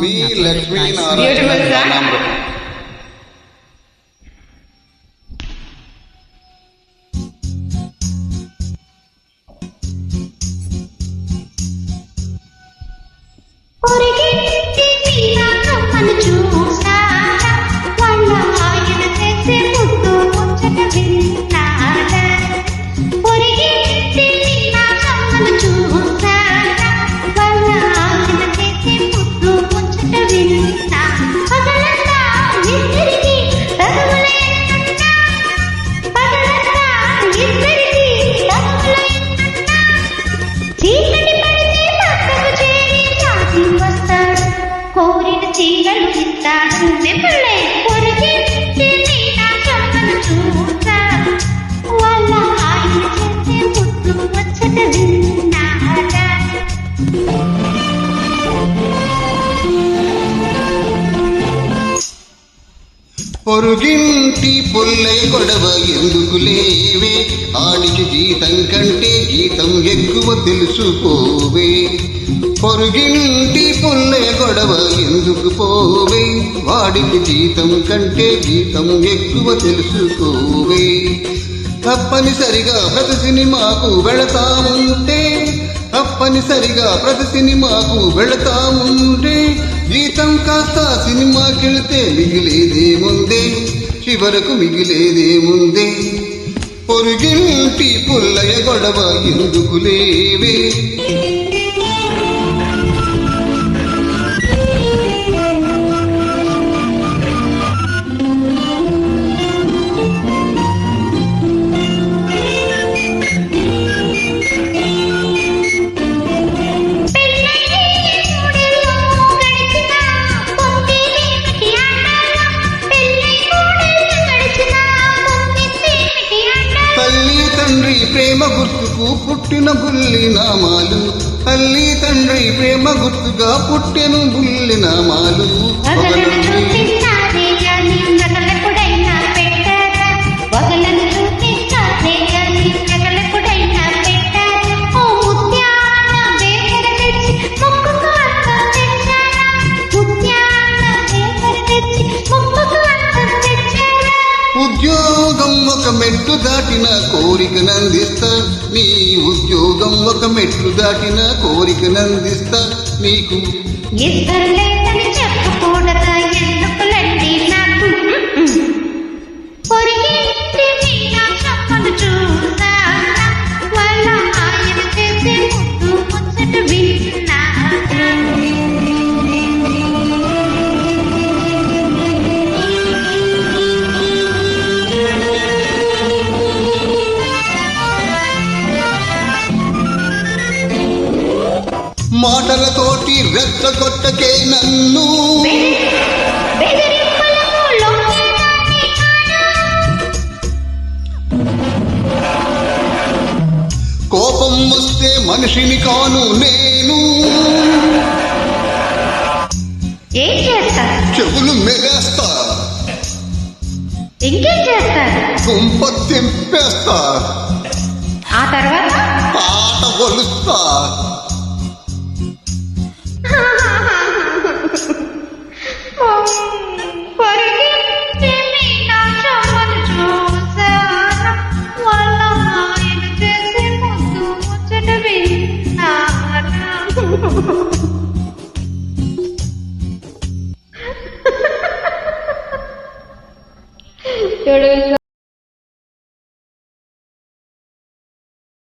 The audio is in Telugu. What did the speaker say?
మీ లక్ష్మీనారాయణ పొరుగింటి పుల్లై గొడవ ఎందుకు లేవే, ఆడికి జీతం కంటే గీతం ఎక్కువ తెలుసుకోవే. పొరుగింటి పుల్లై గొడవ ఎందుకు పోవే, వాడికి జీతం కంటే గీతం ఎక్కువ తెలుసుకోవే. తప్పనిసరిగా ప్రతి సినిమాకు వెళతా ఉంటే, తప్పనిసరిగా ప్రతి సినిమాకు వెళతా ఉంటే, జీతం కాస్త సినిమాకెళితే మిగిలేదేముందే, చివరకు మిగిలేదేముందే. పొరుగింటి పుల్లయ గొడవ ఎందుకు లేవే. ప్రేమ గుర్తుకు పుట్టిన బుల్లి నామాలు, తల్లి తండ్రి ప్రేమ గుర్తుగా పుట్టిన బుల్లి నామాలు. ఉద్యోగం ఒక మెట్టు దాటిన కోరికనందిస్తా, నీ ఉద్యోగం ఒక మెట్టు దాటిన కోరికనందిస్తా. నీకు చెప్పకూడదా ఎందుకులండి నాకు పొరిగింటి మీనాక్షమ్మను చూసా, వాళ్ళ ఆయన చేసే ముద్దు ముచ్చట విన్నా. మాటలతోటి రెచ్చగొట్టకే నన్ను, కోపం వస్తే మనిషిని కాను నేను. ఏం చేస్తారు? చెవులు మెలేస్తా, ఇంకేం చేస్తారు? గుంప తెంపేస్తా, ఆ తర్వాత పాట కొలుస్తా.